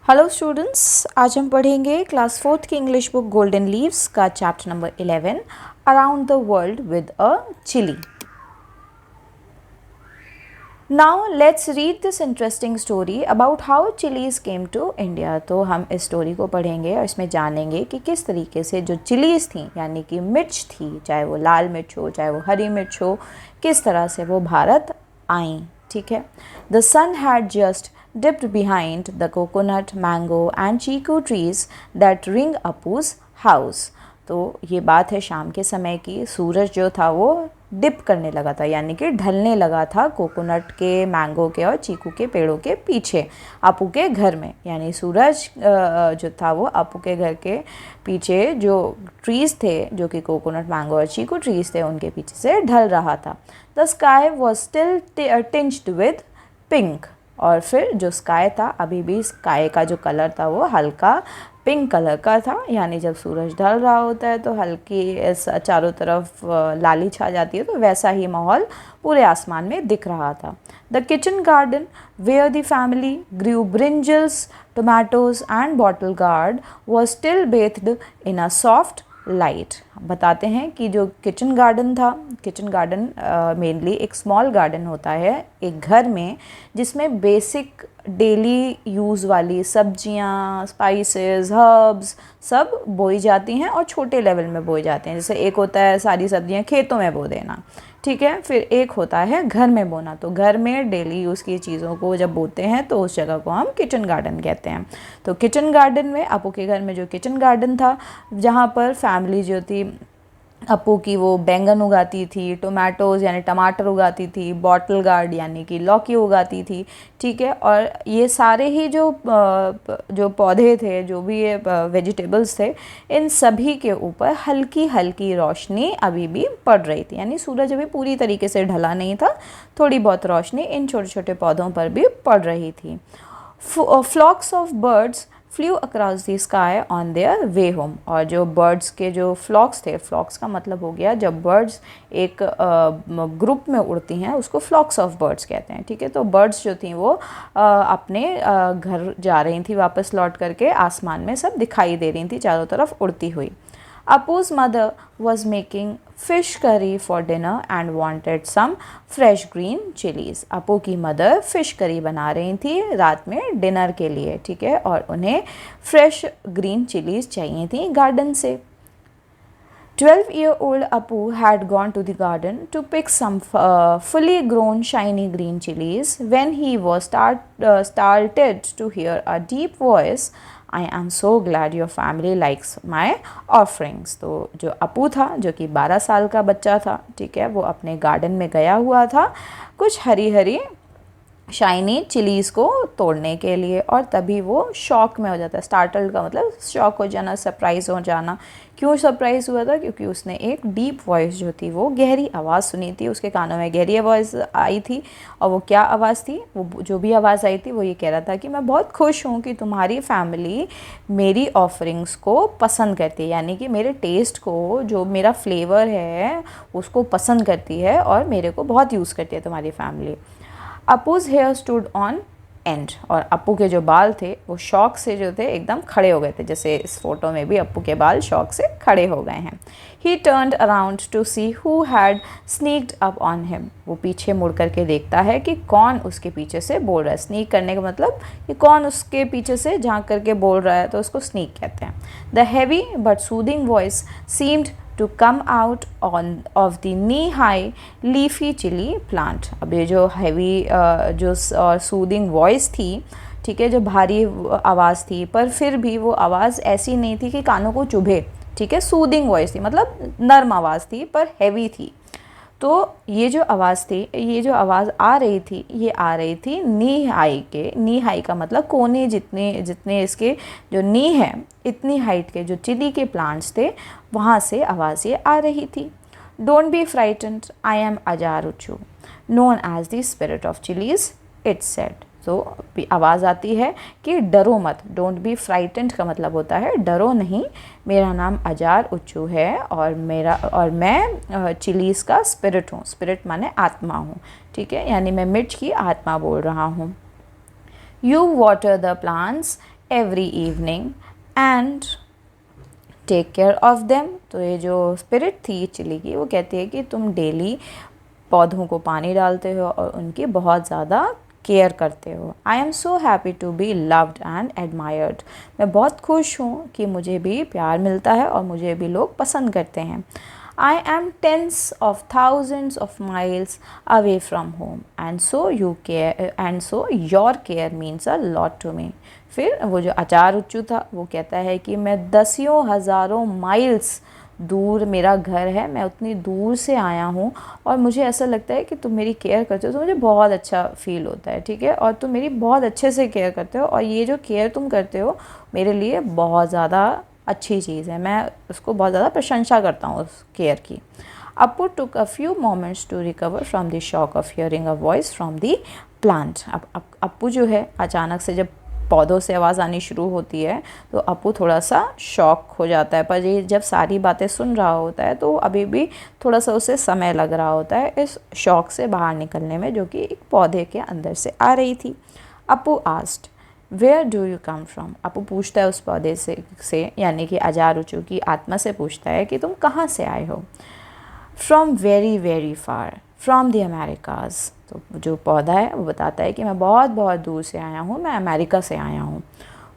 Hello students, आज हम पढ़ेंगे क्लास फोर्थ की इंग्लिश बुक गोल्डन लीव्स का chapter number 11 around the world with a chilli. Now let's read this interesting story about how chillies came to India. तो हम इस story को पढ़ेंगे और इसमें जानेंगे कि किस तरीके से जो चिलीज थी यानी कि मिर्च थी, चाहे वो लाल मिर्च हो चाहे वो हरी मिर्च हो, किस तरह से वो भारत आई। ठीक है। The sun had just dipped behind the coconut, mango and chiku trees that ring Apu's house। तो ये बात है शाम के समय की। सूरज जो था वो डिप करने लगा था यानी कि ढलने लगा था कोकोनट के, मैंगो के और चीकू के पेड़ों के पीछे अपू के घर में। यानी सूरज जो था वो अपू के घर के पीछे जो ट्रीज़ थे, जो कि कोकोनट, मैंगो और चीकू ट्रीज़ थे, उनके पीछे से ढल रहा था। The sky was still tinged with pink. और फिर जो स्काई था, अभी भी स्काई का जो कलर था वो हल्का पिंक कलर का था। यानी जब सूरज ढल रहा होता है तो हल्की चारों तरफ लाली छा जाती है, तो वैसा ही माहौल पूरे आसमान में दिख रहा था। The kitchen garden where the family grew brinjals, tomatoes and bottle gourd was still bathed in a soft light. बताते हैं कि जो किचन गार्डन था, किचन गार्डन मेनली एक स्मॉल गार्डन होता है एक घर में, जिसमें बेसिक डेली यूज़ वाली सब्जियां, स्पाइसेस, हर्ब्स सब बोई जाती हैं और छोटे लेवल में बोई जाते हैं। जैसे एक होता है सारी सब्जियां खेतों में बो देना, ठीक है, फिर एक होता है घर में बोना। तो घर में डेली यूज़ की चीज़ों को जब बोते हैं तो उस जगह को हम किचन गार्डन कहते हैं। तो किचन गार्डन में, अपू के घर में जो किचन गार्डन था, जहाँ पर फैमिली जो थी अपू की वो बैंगन उगाती थी, टोमेटोज़ यानी टमाटर उगाती थी, बॉटल गार्ड यानी कि लौकी उगाती थी। ठीक है। और ये सारे ही जो पौधे थे, जो भी ये वेजिटेबल्स थे, इन सभी के ऊपर हल्की हल्की रोशनी अभी भी पड़ रही थी। यानी सूरज अभी पूरी तरीके से ढला नहीं था, थोड़ी बहुत रोशनी इन छोटे छोटे पौधों पर भी पड़ रही थी। Flocks of birds flew across the sky on their way home. और जो बर्ड्स के जो फ्लॉक्स थे, फ्लॉक्स का मतलब हो गया जब बर्ड्स एक ग्रुप में उड़ती हैं उसको फ्लॉक्स ऑफ बर्ड्स कहते हैं। ठीक है। तो बर्ड्स जो थी वो अपने घर जा रही थी, वापस लौट करके आसमान में सब दिखाई दे रही थी चारों तरफ उड़ती हुई। Apu's mother was making fish curry for dinner and wanted some fresh green chilies। अपू की मदर फिश करी बना रही थी रात में डिनर के लिए। ठीक है। और उन्हें फ्रेश ग्रीन चिलीज चाहिए थी गार्डन से। 12-year-old Apu had gone to the garden to pick some fully grown shiny green chilies when he was startled to hear a deep voice, I am so glad your family likes my offerings। तो जो अपू था, जो कि 12 साल का बच्चा था, ठीक है, वो अपने गार्डन में गया हुआ था कुछ हरी हरी शाइनी चिलीज़ को तोड़ने के लिए। और तभी वो शॉक में हो जाता है। स्टार्टल्ड का मतलब शॉक हो जाना, सरप्राइज़ हो जाना। क्यों सरप्राइज़ हुआ था? क्योंकि उसने एक डीप वॉइस जो थी, वो गहरी आवाज़ सुनी थी। उसके कानों में गहरी आवाज़ आई थी। और वो क्या आवाज़ थी? वो जो भी आवाज़ आई थी वो ये कह रहा था कि मैं बहुत खुश हूँ कि तुम्हारी फैमिली मेरी ऑफरिंग्स को पसंद करती है, यानी कि मेरे टेस्ट को, जो मेरा फ्लेवर है उसको पसंद करती है और मेरे को बहुत यूज़ करती है तुम्हारी family. Appu's hair stood on end. और अप्पू के जो बाल थे वो शौक से जो थे एकदम खड़े हो गए थे। जैसे इस फोटो में भी अप्पू के बाल शौक से खड़े हो गए हैं। ही turned around two see who had sneaked up on him. वो पीछे मुड़ करके देखता है कि कौन उसके पीछे से बोल रहा है। स्नीक करने का मतलब कि कौन उसके पीछे से झांक करके बोल रहा है, तो उसको स्नीक कहते हैं। The heavy but soothing voice seemed to come out of the knee-high leafy chili plant। अब ये जो हैवी जो सूदिंग वॉइस थी, ठीक है, जो भारी आवाज़ थी, पर फिर भी वो आवाज़ ऐसी नहीं थी कि कानों को चुभे। ठीक है। सूदिंग वॉइस थी मतलब नर्म आवाज़ थी पर हैवी थी। तो ये जो आवाज़ थी, ये जो आवाज़ आ रही थी, ये आ रही थी नी हाई के। नी हाई का मतलब कोने जितने इसके जो नी है, इतनी हाइट के जो चिली के प्लांट्स थे, वहाँ से आवाज़ ये आ रही थी। Don't be frightened, I am Ajaruchu, known as the spirit of chillies, it's said. तो आवाज़ आती है कि डरो मत। डोंट बी फ्राइटेंड का मतलब होता है डरो नहीं। मेरा नाम अजार उच्चू है और मैं चिलीज़ का स्पिरिट हूँ। स्पिरिट माने आत्मा हूँ। ठीक है। यानी मैं मिर्च की आत्मा बोल रहा हूँ। You water the plants, every evening and take care of them. तो ये जो स्पिरिट थी चिली की वो कहती है कि तुम डेली पौधों को पानी डालते हो और उनकी बहुत ज़्यादा केयर करते हो। I am so happy to be loved and admired. मैं बहुत खुश हूँ कि मुझे भी प्यार मिलता है और मुझे भी लोग पसंद करते हैं। I am tens of thousands of miles away from home and so your care means a lot to me. फिर वो जो आचार उच्चू था वो कहता है कि मैं दसियों हज़ारों माइल्स दूर मेरा घर है, मैं उतनी दूर से आया हूँ और मुझे ऐसा लगता है कि तुम मेरी केयर करते हो तो मुझे बहुत अच्छा फील होता है, ठीक है। और तुम मेरी बहुत अच्छे से केयर करते हो और ये जो केयर तुम करते हो मेरे लिए बहुत ज़्यादा अच्छी चीज़ है, मैं उसको बहुत ज़्यादा प्रशंसा करता हूँ उस केयर की। Appu took a few moments to recover from the shock of hearing a voice from the plant। अब अप्पू जो है अचानक से जब पौधों से आवाज़ आनी शुरू होती है तो अप्पू थोड़ा सा शॉक हो जाता है, पर ये जब सारी बातें सुन रहा होता है तो अभी भी थोड़ा सा उसे समय लग रहा होता है इस शॉक से बाहर निकलने में जो कि एक पौधे के अंदर से आ रही थी। Appu asked where do you come from. Appu पूछता है उस पौधे से यानी कि अजारुचू की आत्मा से पूछता है कि तुम कहाँ से आए हो। From very very far from the America's. तो जो पौधा है वो बताता है कि मैं बहुत बहुत दूर से आया हूँ, मैं अमेरिका से आया हूँ।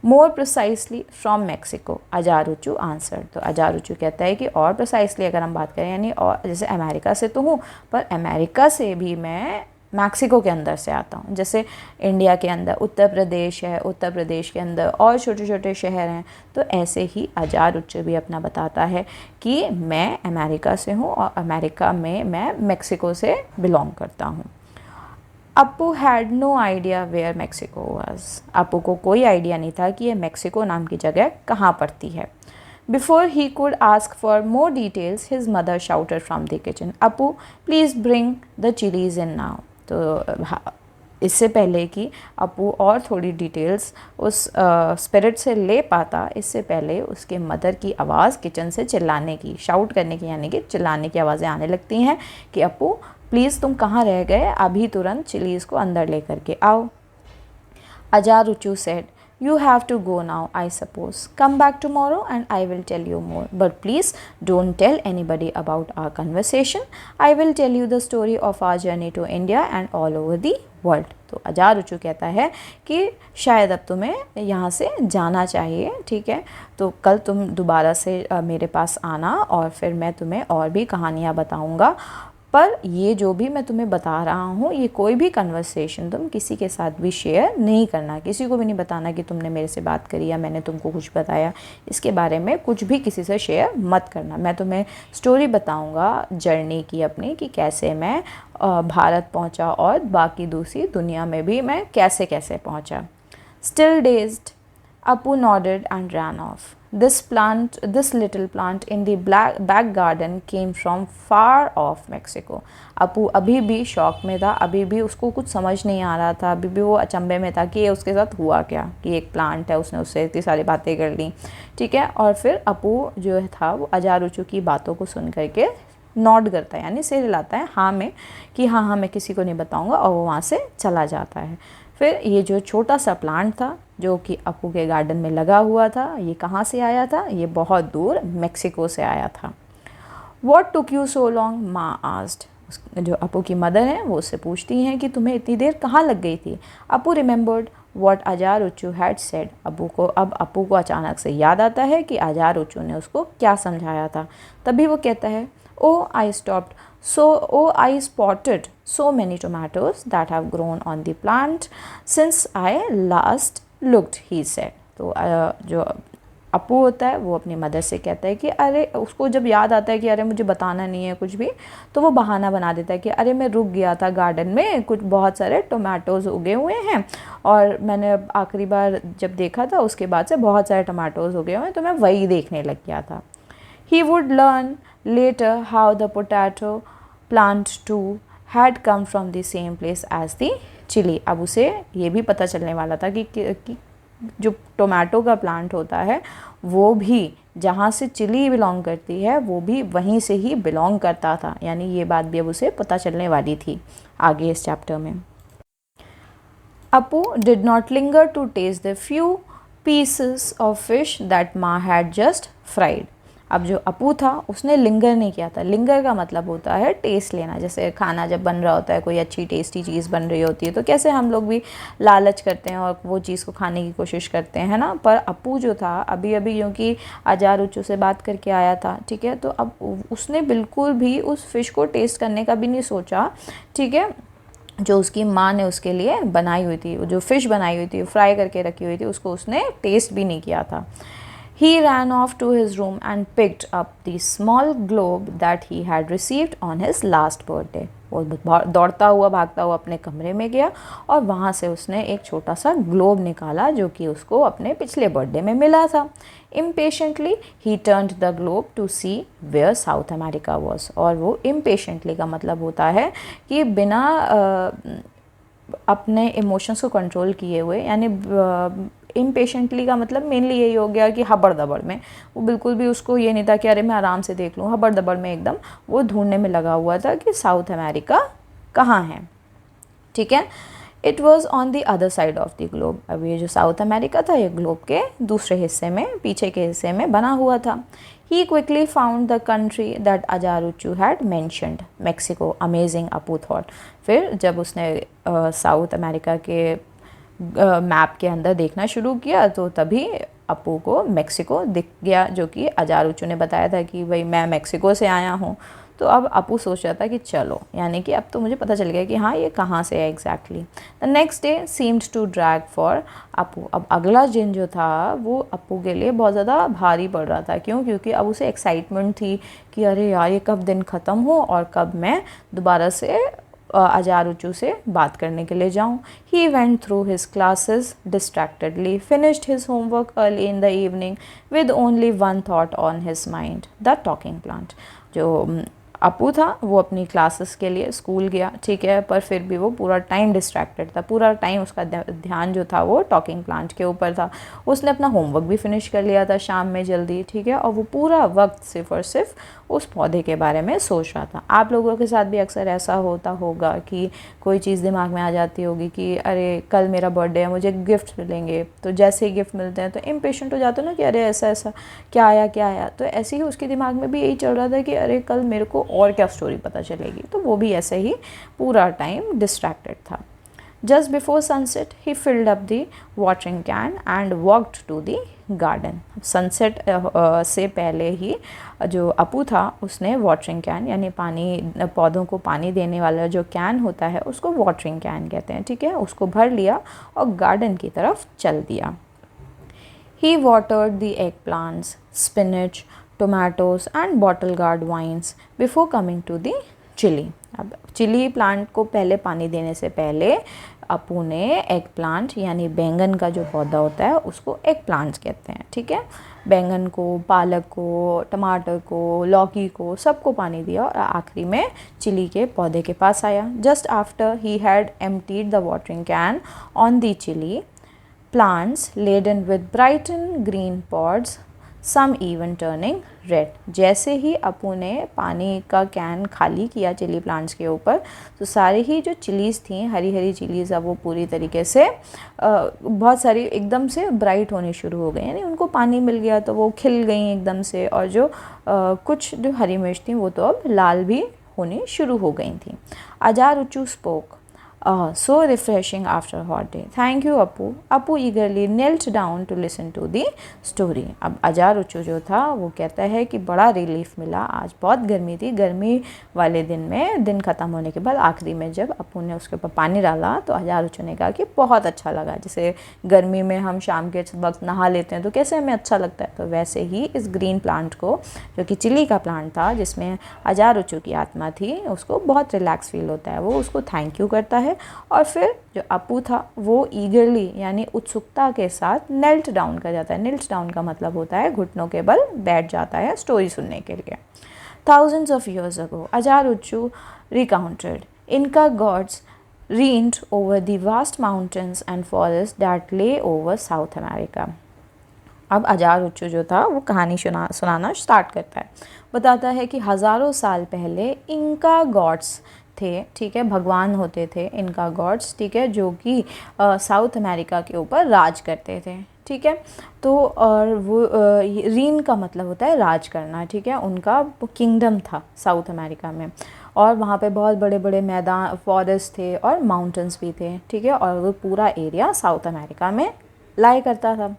मोर प्रिसाइसली फ्रॉम मैक्सिको अजारुचू आंसर। तो अजारुचू कहता है कि और प्रिसाइसली अगर हम बात करें यानी और जैसे अमेरिका से तो हूँ पर अमेरिका से भी मैं मैक्सिको के अंदर से आता हूँ। जैसे इंडिया के अंदर उत्तर प्रदेश है, उत्तर प्रदेश के अंदर और छोटे छोटे शहर हैं, तो ऐसे ही अजारुचू भी अपना बताता है कि मैं अमेरिका से हूँ और अमेरिका में मैं मैक्सिको से बिलोंग करता हूँ। Appu had no idea where Mexico was. Appu को कोई आइडिया नहीं था कि ये मैक्सिको नाम की जगह कहाँ पड़ती है। Before he could ask for more details his mother shouted from the kitchen Appu please bring the chillies in now. तो इससे पहले कि अप्पू और थोड़ी डिटेल्स उस स्पिरिट से ले पाता, इससे पहले उसके मदर की आवाज़ किचन से चिल्लाने की, शाउट करने की यानी कि चिल्लाने की आवाज़ें आने लगती हैं कि अप्पू प्लीज़ तुम कहाँ रह गए, अभी तुरंत चिलीज़ को अंदर लेकर के आओ। अजारुचू said You have to go now, I suppose. Come back tomorrow and I will tell you more. But please don't tell anybody about our conversation. I will tell you the story of our journey to India and all over the world. तो अजारुचू कहता है कि शायद अब तुम्हें यहाँ से जाना चाहिए, ठीक है। तो कल तुम दोबारा से मेरे पास आना और फिर मैं तुम्हें और भी कहानियाँ बताऊँगा। पर ये जो भी मैं तुम्हें बता रहा हूँ ये कोई भी कन्वर्सेशन तुम किसी के साथ भी शेयर नहीं करना, किसी को भी नहीं बताना कि तुमने मेरे से बात करी या मैंने तुमको कुछ बताया, इसके बारे में कुछ भी किसी से शेयर मत करना। मैं तुम्हें स्टोरी बताऊँगा जर्नी की अपनी कि कैसे मैं भारत पहुँचा और बाकी दूसरी दुनिया में भी मैं कैसे कैसे पहुँचा। Still dazed Appu nodded and ran off. This little plant in the back garden came from far off Mexico. Appu अभी भी शॉक में था, अभी भी उसको कुछ समझ नहीं आ रहा था, अभी भी वो अचंभे में था कि ये उसके साथ हुआ क्या, कि एक प्लांट है, उसने उससे इतनी सारी बातें कर ली, ठीक है। और फिर अप्पू जो था वो अजारुचू की बातों को सुन करके नॉड करता है यानी सिर हिलाता है हाँ में कि हाँ हाँ मैं किसी को नहीं बताऊँगा, और वो वहाँ से चला जाता है। फिर ये जो छोटा सा प्लांट था जो कि अप्पू के गार्डन में लगा हुआ था, ये कहाँ से आया था, ये बहुत दूर मैक्सिको से आया था। What took you so long? माँ आस्क्ड। जो अप्पू की मदर हैं वो उससे पूछती हैं कि तुम्हें इतनी देर कहाँ लग गई थी। Appu remembered what Ajaruchu had said. Appu को अचानक से याद आता है कि अजारुचू ने उसको क्या समझाया था। तभी वो कहता है I spotted so many tomatoes that have grown on the plant since I last looked, he said। तो जो अप्पू होता है वो अपनी मदर से कहता है कि अरे, उसको जब याद आता है कि अरे मुझे बताना नहीं है कुछ भी, तो वो बहाना बना देता है कि अरे मैं रुक गया था गार्डन में, कुछ बहुत सारे टोमेटोज़ उगे हुए हैं और मैंने आखिरी बार जब देखा था उसके बाद से बहुत सारे टोमेटोज़ उगे हुए हैं, तो मैं वही देखने लग गया था। He would learn later how the potato plant too had come from the same place as the chili। अब उसे ये भी पता चलने वाला था कि जो टोमेटो का प्लांट होता है वो भी जहाँ से चिली बिलोंग करती है वो भी वहीं से ही बिलोंग करता था, यानी ये बात भी अब उसे पता चलने वाली थी आगे इस चैप्टर में। Appu did not linger to taste the few pieces of fish that Ma had just fried. अब जो अपू था उसने लिंगर नहीं किया था। लिंगर का मतलब होता है टेस्ट लेना। जैसे खाना जब बन रहा होता है, कोई अच्छी टेस्टी चीज़ बन रही होती है, तो कैसे हम लोग भी लालच करते हैं और वो चीज़ को खाने की कोशिश करते हैं, है ना। पर अपू जो था अभी अभी क्योंकि अजारुचू से बात करके आया था, ठीक है, तो अब उसने बिल्कुल भी उस फ़िश को टेस्ट करने का भी नहीं सोचा, ठीक है, जो उसकी माँ ने उसके लिए बनाई हुई थी, जो फ़िश बनाई हुई थी, फ्राई करके रखी हुई थी, उसको उसने टेस्ट भी नहीं किया था। He ran off to his room and picked up the small globe that he had received on his last birthday. वो दौड़ता हुआ भागता हुआ अपने कमरे में गया और वहाँ से उसने एक छोटा सा ग्लोब निकाला जो कि उसको अपने पिछले बर्थडे में मिला था। Impatiently he turned the globe to see where South America was. और वो impatiently का मतलब होता है कि बिना अपने इमोशंस को कंट्रोल किए हुए, यानी इम्पेशेंटली का मतलब मेनली यही हो गया कि हबड़ दबड़ में, वो बिल्कुल भी उसको ये नहीं था कि अरे मैं आराम से देख लूँ, हबड़ दबड़ में एकदम वो ढूंढने में लगा हुआ था कि साउथ अमेरिका कहाँ है, ठीक है। It was on the other side of the globe. अब ये जो साउथ अमेरिका था ये ग्लोब के दूसरे हिस्से में, पीछे के हिस्से में बना हुआ था। He quickly found the country that Ajaruchu had mentioned, Mexico. Amazing, Appu thought. फिर जब उसने साउथ अमेरिका के मैप के अंदर देखना शुरू किया तो तभी अपू को मेक्सिको दिख गया, जो कि अजारुचू ने बताया था कि भाई मैं मेक्सिको से आया हूँ। तो अब अपू सोच रहा था कि चलो, यानी कि अब तो मुझे पता चल गया कि हाँ ये कहाँ से है exactly. The next day seemed to drag for Appu. अब अगला दिन जो था वो अपू के लिए बहुत ज़्यादा भारी पड़ रहा था। क्यों? क्योंकि अब उसे एक्साइटमेंट थी कि अरे यार ये कब दिन ख़त्म हो और कब मैं दोबारा से अजारुचू से बात करने के लिए जाऊँ। He went through his classes distractedly, finished his homework early in the evening with only one thought on his mind, the talking plant. जो अपू था वो अपनी क्लासेस के लिए स्कूल गया, ठीक है, पर फिर भी वो पूरा टाइम डिस्ट्रैक्टेड था। पूरा टाइम उसका ध्यान जो था वो टॉकिंग प्लांट के ऊपर था। उसने अपना होमवर्क भी फिनिश कर लिया था शाम में जल्दी, ठीक है, और वो पूरा वक्त सिर्फ और सिर्फ उस पौधे के बारे में सोच रहा था। आप लोगों के साथ भी अक्सर ऐसा होता होगा कि कोई चीज़ दिमाग में आ जाती होगी कि अरे कल मेरा बर्थडे है, मुझे गिफ्ट मिलेंगे, तो जैसे ही गिफ्ट मिलते हैं तो इम्पेशेंट हो जाते हो ना कि अरे ऐसा ऐसा क्या आया क्या आया। तो ऐसे ही उसके दिमाग में भी यही चल रहा था कि अरे कल मेरे को और क्या स्टोरी पता चलेगी। तो वो भी ऐसे ही पूरा टाइम डिस्ट्रैक्टेड था। Just before sunset, he filled up the watering can and walked to the garden. Sunset से पहले ही जो अपू था उसने वाटरिंग कैन, यानी पानी, पौधों को पानी देने वाला जो कैन होता है उसको वाटरिंग कैन कहते हैं, ठीक है, उसको भर लिया और गार्डन की तरफ चल दिया। He watered the eggplants, spinach, tomatoes and bottle gourd vines before coming to the chilli. अब चिली प्लांट को पहले पानी देने से पहले अपू ने एग प्लांट यानी बैंगन का जो पौधा होता है उसको एग प्लांट्स कहते हैं, ठीक है। बैंगन को, पालक को, टमाटर को, लौकी को, सबको पानी दिया और आखिरी में चिली के पौधे के पास आया। Just after he had emptied the watering can on the chilli plants laden with bright and green pods, some even turning red। जैसे ही अपू ने पानी का कैन खाली किया चिली प्लांट्स के ऊपर तो सारी ही जो चिलीज़ थी, हरी हरी चिलीज़, अब वो पूरी तरीके से बहुत सारी एकदम से ब्राइट होनी शुरू हो गई, यानी उनको पानी मिल गया तो वो खिल गई एकदम से। और जो कुछ जो हरी मिर्च थी वो तो अब लाल भी होनी शुरू हो गई थी। अजारुचू spoke, so refreshing after a hot day. Thank you Appu. Appu eagerly knelt down to listen to the story. अब अजारुचू जो था वो कहता है कि बड़ा रिलीफ मिला, आज बहुत गर्मी थी, गर्मी वाले दिन में दिन ख़त्म होने के बाद आखिरी में जब अपू ने उसके ऊपर पानी डाला तो अजारुचू ने कहा कि बहुत अच्छा लगा। जैसे गर्मी में हम शाम के वक्त नहा लेते हैं तो कैसे हमें अच्छा लगता है, तो वैसे ही इस ग्रीन प्लांट को, जो कि चिली का प्लांट था जिसमें अजारुचू की आत्मा थी, उसको बहुत रिलैक्स फील होता है। वो उसको थैंक यू करता है और फिर जो अपू था वो ईगरली यानी उत्सुकता के साथ नेल्ट डाउन कर जाता है। नेल्ट डाउन का मतलब होता है घुटनों के बल बैठ जाता है स्टोरी सुनने के लिए। Thousands of years ago, Ajaruchu recounted, Inca gods reigned over the vast mountains and forests that lay over South America. अब अजारुचू जो था वो कहानी सुनाना स्टार्ट करता है। बताता है कि हज़ारों साल पहले इंका गॉड्स थे, ठीक है, भगवान होते थे इनका गॉड्स, ठीक है, जो कि साउथ अमेरिका के ऊपर राज करते थे, ठीक है। तो और वो रीन का मतलब होता है राज करना, ठीक है। उनका किंगडम था साउथ अमेरिका में, और वहाँ पे बहुत बड़े बड़े मैदान, फॉरेस्ट थे और माउंटेन्स भी थे, ठीक है। और वो पूरा एरिया साउथ अमेरिका में लाई करता था।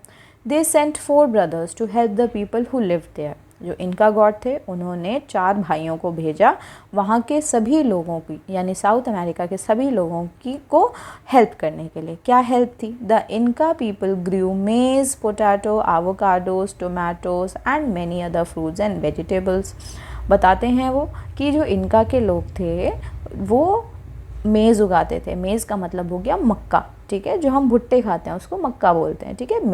They sent 4 brothers to help the people who live there. जो इनका गॉड थे उन्होंने 4 भाइयों को भेजा वहाँ के सभी लोगों की, यानी साउथ अमेरिका के सभी लोगों की को हेल्प करने के लिए। क्या हेल्प थी? द इनका पीपल ग्रू मेज, potato, avocados, tomatoes and many other fruits and vegetables. बताते हैं वो कि जो इनका के लोग थे वो मेज़ उगाते थे। मेज़ का मतलब हो गया मक्का, ठीक है, जो हम भुट्टे खाते हैं उसको मक्का बोलते हैं, ठीक है।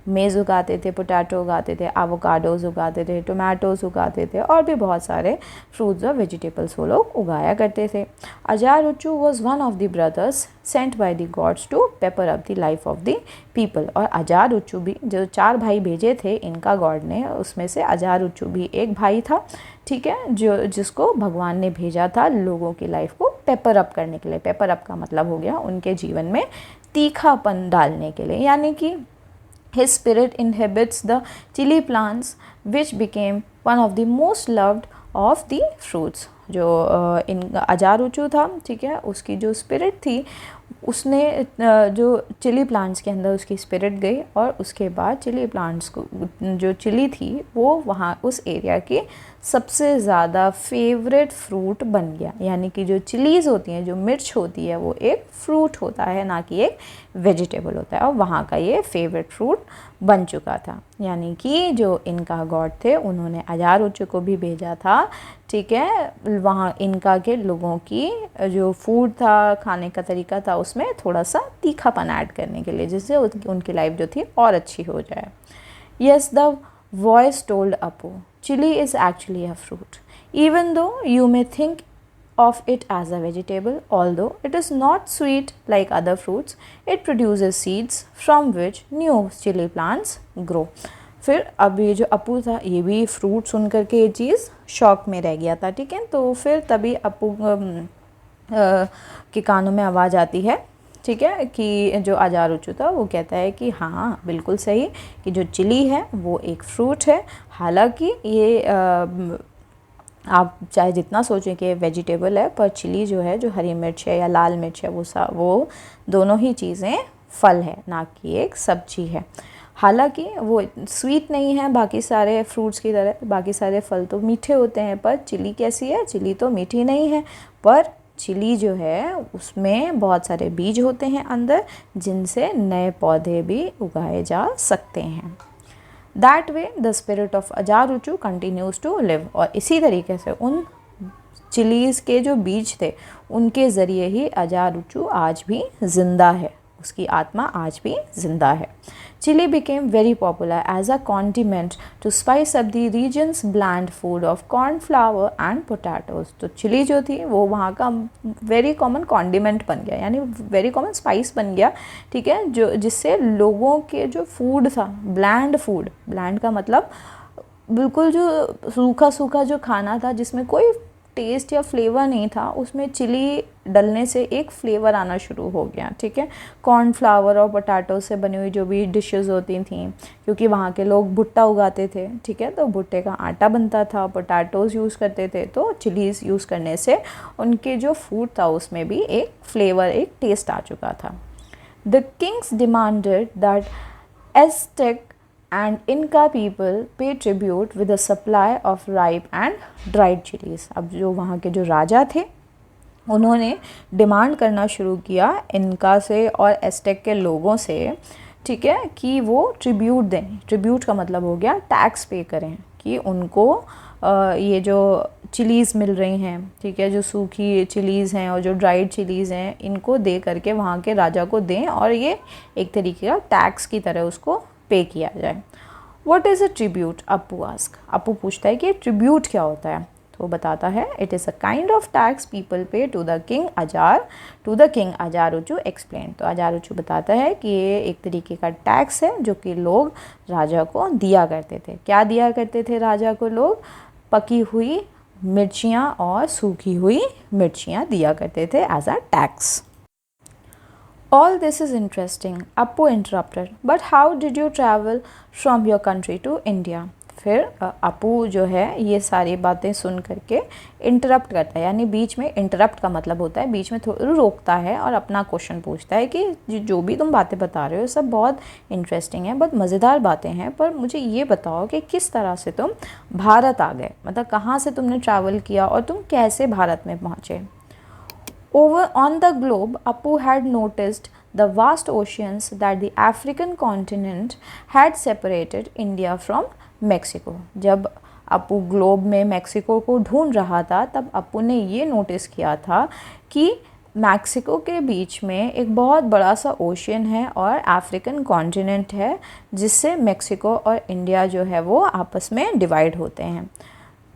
मेज़ उगाते थे, पोटैटो उगाते थे, एवोकाडोज उगाते थे, टोमेटोज उगाते थे, और भी बहुत सारे फ्रूट्स और वेजिटेबल्स वो लोग उगाया करते थे। Ajaruchu was one of the brothers sent by the gods to pepper up the life of the people. और अजारुचू भी, जो 4 भाई भेजे थे इनका गॉड ने, उसमें से अजारुचू भी एक भाई था, ठीक है, जिसको भगवान ने भेजा था लोगों की लाइफ को पेपर अप करने के लिए। पेपर अप का मतलब हो गया उनके जीवन में तीखापन डालने के लिए, यानी कि his spirit inhabits the chili plants which became one of the most loved of the fruits। जो इन अजारुचू था, ठीक है, उसकी जो स्पिरिट थी उसने जो चिली प्लांट्स के अंदर उसकी स्पिरिट गई, और उसके बाद चिली प्लांट्स को, जो चिली थी वो वहाँ उस एरिया की सबसे ज़्यादा फेवरेट फ्रूट बन गया। यानी कि जो चिलीज़ होती हैं, जो मिर्च होती है, वो एक फ्रूट होता है, ना कि एक वेजिटेबल होता है, और वहाँ का ये फेवरेट फ्रूट बन चुका था। यानी कि जो इनका गॉड थे उन्होंने अजारुचू को भी भेजा था, ठीक है, वहाँ इनका के लोगों की जो फूड था, खाने का तरीका था, उसमें थोड़ा सा तीखापन ऐड करने के लिए, जिससे उनकी लाइफ जो थी और अच्छी हो जाए। Yes, the voice told Appu, chili is actually a fruit, even though you may think of it as a vegetable. Although it is not sweet like other fruits, it produces seeds from which new chili plants grow। फिर अब ये जो अपू था, ये भी fruit सुन करके ये चीज़ shock में रह गया था, ठीक है। तो फिर तभी अपू के कानों में आवाज़ आती है, ठीक है, कि जो अजारुचू था वो कहता है कि हाँ बिल्कुल सही, कि जो चिली है वो एक फ्रूट है। हालांकि ये आप चाहे जितना सोचें कि वेजिटेबल है, पर चिली जो है, जो हरी मिर्च है या लाल मिर्च है, वो दोनों ही चीज़ें फल है, ना कि एक सब्जी है। हालांकि वो स्वीट नहीं है बाकी सारे फ्रूट्स की तरह, बाकी सारे फल तो मीठे होते हैं, पर चिली कैसी है? चिली तो मीठी नहीं है, पर चिली जो है उसमें बहुत सारे बीज होते हैं अंदर, जिनसे नए पौधे भी उगाए जा सकते हैं। That way the spirit of Ajaruchu continues to live. और इसी तरीके से उन चिलीज़ के जो बीज थे उनके ज़रिए ही अजारुचू आज भी ज़िंदा है, उसकी आत्मा आज भी ज़िंदा है। Chilli became very popular as a condiment to spice up the region's bland food of corn flour and potatoes. तो चिली जो थी वो वहाँ का वेरी कॉमन कॉन्डिमेंट बन गया, यानी वेरी कॉमन स्पाइस बन गया, ठीक है, जो जिससे लोगों के जो फूड था, ब्लैंड फूड, ब्लैंड का मतलब बिल्कुल जो सूखा सूखा जो खाना था जिसमें कोई टेस्ट या फ्लेवर नहीं था, उसमें चिली डलने से एक फ्लेवर आना शुरू हो गया, ठीक है। कॉर्नफ्लावर और पोटैटो से बनी हुई जो भी डिशेस होती थी, क्योंकि वहाँ के लोग भुट्टा उगाते थे, ठीक है, तो भुट्टे का आटा बनता था, पोटैटोज़ यूज़ करते थे, तो चिलीज़ यूज़ करने से उनके जो फूड था उसमें भी एक फ्लेवर, एक टेस्ट आ चुका था। The kings demanded that Aztec and Inca people pay tribute with a supply of ripe and dried chilies। अब जो वहाँ के जो राजा थे उन्होंने डिमांड करना शुरू किया इनका से और एस्टेक के लोगों से, ठीक है, कि वो ट्रिब्यूट दें। ट्रिब्यूट का मतलब हो गया टैक्स पे करें, कि उनको ये जो चिलीज़ मिल रही हैं, ठीक है, जो सूखी चिलीज़ हैं और जो ड्राइड चिलीज़ हैं, इनको दे करके वहाँ के राजा को दें, और ये एक तरीके का टैक्स की तरह उसको पे किया जाए। What is a tribute? Appu ask, Appu पूछता है कि ट्रिब्यूट क्या होता है, तो बताता है it is a kind of tax people pay to the king अजारुचू explain. तो अजारुचू बताता है कि ये एक तरीके का टैक्स है जो कि लोग राजा को दिया करते थे। क्या दिया करते थे राजा को लोग? पकी हुई मिर्चियाँ और सूखी हुई मिर्चियाँ दिया करते थे as a tax. All this is interesting, Appu interrupted. But how did you travel from your country to India? फिर अपू जो है ये सारी बातें सुन करके इंटरप्ट करता है, यानी बीच में, इंटरप्ट का मतलब होता है बीच में रोकता है और अपना क्वेश्चन पूछता है कि जो भी तुम बातें बता रहे हो सब बहुत इंटरेस्टिंग है, बहुत मज़ेदार बातें हैं, पर मुझे ये बताओ कि किस तरह से तुम भारत आ गए, मतलब कहाँ से तुमने ट्रैवल किया और तुम कैसे भारत में पहुँचे। Over on the globe, Apu had noticed the vast oceans that the African continent had separated India from Mexico. जब अपू ग्लोब में मेक्सिको को ढूंढ रहा था तब अपू ने ये नोटिस किया था कि मैक्सिको के बीच में एक बहुत बड़ा सा ओशियन है और अफ्रीकन कॉन्टिनेंट है जिससे मेक्सिको और इंडिया जो है वो आपस में डिवाइड होते हैं।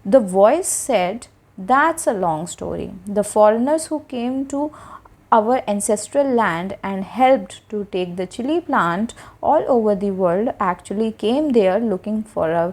The voice said, "That's a long story. The foreigners who came to our ancestral land and helped to take the chili plant all over the world actually came there looking for a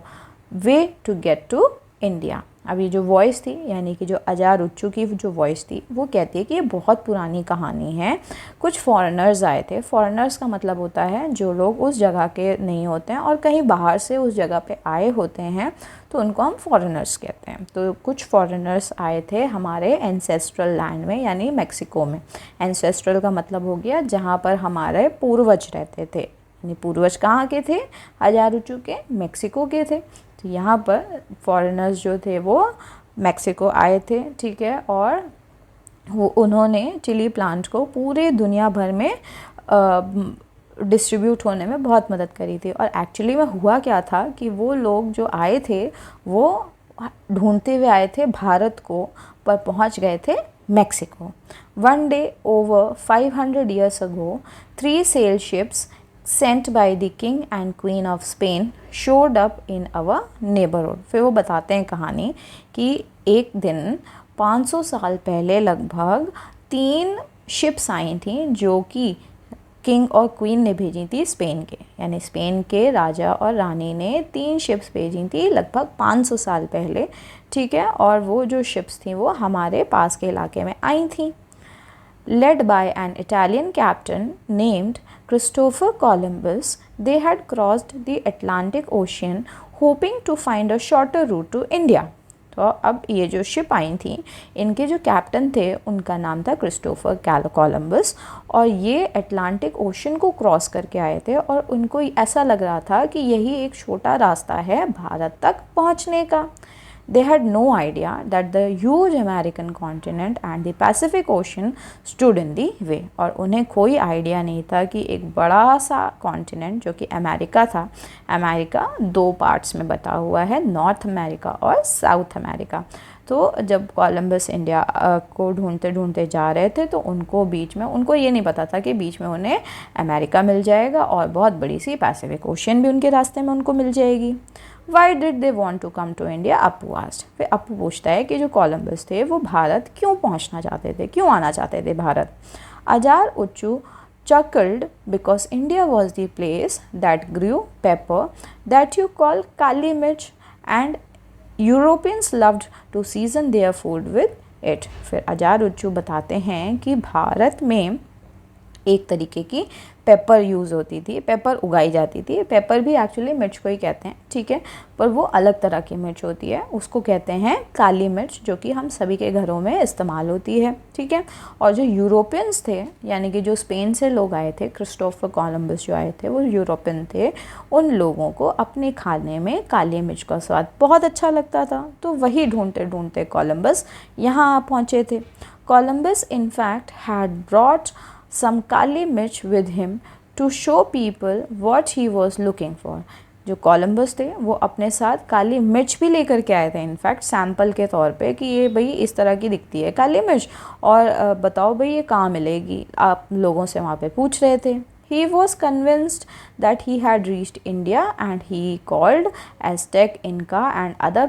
way to get to India." अब ये जो voice थी, यानी कि जो अजार उच्चू की जो voice थी, वो कहती है कि ये बहुत पुरानी कहानी है। कुछ फॉरेनर्स आए थे। फॉरेनर्स का मतलब होता है जो लोग उस जगह के नहीं होते हैं और कहीं बाहर से उस जगह पे आए होते हैं, तो उनको हम फॉरेनर्स कहते हैं। तो कुछ फॉरेनर्स आए थे हमारे एंसेस्ट्रल लैंड में, यानी मेक्सिको में। एंसेस्ट्रल का मतलब हो गया जहाँ पर हमारे पूर्वज रहते थे, यानी पूर्वज कहाँ के थे, अजार उच्चू के मेक्सिको के थे। तो यहाँ पर फॉरेनर्स जो थे वो मेक्सिको आए थे, ठीक है, और वो उन्होंने चिली प्लांट को पूरे दुनिया भर में डिस्ट्रीब्यूट होने में बहुत मदद करी थी। और एक्चुअली में हुआ क्या था कि वो लोग जो आए थे वो ढूंढते हुए आए थे भारत को, पर पहुंच गए थे Mexico. One day over 500 years ago, 3 sail ships sent by the king and queen of Spain showed up in our neighborhood। फिर वो बताते हैं कहानी कि एक दिन 500 साल पहले लगभग 3 शिप्स आई थी जो कि किंग और क्वीन ने भेजी थी स्पेन के, यानी स्पेन के राजा और रानी ने 3 शिप्स भेजी थी लगभग 500 साल पहले, ठीक है। और वो जो शिप्स थी वो हमारे पास के इलाके में आई थी। Led by an Italian captain named Christopher Columbus, they had crossed the Atlantic Ocean hoping to find a shorter route to India। तो अब ये जो शिप आई थी, इनके जो कैप्टन थे उनका नाम था क्रिस्टोफर कोलंबस, और ये अटलांटिक ओशन को क्रॉस करके आए थे और उनको ऐसा लग रहा था कि यही एक छोटा रास्ता है भारत तक पहुंचने का। They had no idea that the huge American continent and the Pacific Ocean stood in the way। और उन्हें कोई आइडिया नहीं था कि एक बड़ा सा कॉन्टिनेंट जो कि अमेरिका था, अमेरिका 2 पार्ट्स में बटा हुआ है, नॉर्थ अमेरिका और साउथ अमेरिका। तो जब कोलंबस इंडिया को ढूंढते ढूंढते जा रहे थे तो उनको बीच में, उनको ये नहीं पता था कि बीच में उन्हें अमेरिका मिल जाएगा और बहुत बड़ी सी पैसिफिक ओशियन भी उनके रास्ते में उनको मिल जाएगी। Why did they want to come to India? Appu asked। फिर अप्पू पूछता है कि जो कोलंबस थे वो भारत क्यों पहुंचना चाहते थे, क्यों आना चाहते थे भारत। अजार उच्चू chuckled because India was the place that grew pepper that you call kali mirch and Europeans loved to season their food with it। फिर अजार उच्चू बताते हैं कि भारत में एक तरीके की पेपर यूज़ होती थी, पेपर उगाई जाती थी। पेपर भी एक्चुअली मिर्च को ही कहते हैं, ठीक है, पर वो अलग तरह की मिर्च होती है, उसको कहते हैं काली मिर्च, जो कि हम सभी के घरों में इस्तेमाल होती है, ठीक है। और जो यूरोपियंस थे, यानी कि जो स्पेन से लोग आए थे, क्रिस्टोफर कोलंबस जो आए थे वो यूरोपियन थे, उन लोगों को अपने खाने में काली मिर्च का स्वाद बहुत अच्छा लगता था, तो वही ढूंढते ढूंढते कोलंबस यहाँ पहुँचे थे। Columbus in fact had brought some kali mirch with him to show people what he was looking for। जो कोलंबस थे वो अपने साथ काली मिर्च भी लेकर के आए थे, इनफैक्ट सैम्पल के तौर पे कि ये भाई इस तरह की दिखती है काली मिर्च, और बताओ भाई ये कहाँ मिलेगी, आप लोगों से वहाँ पे पूछ रहे थे। He was convinced that he had reached India and he called Aztec, Inca and other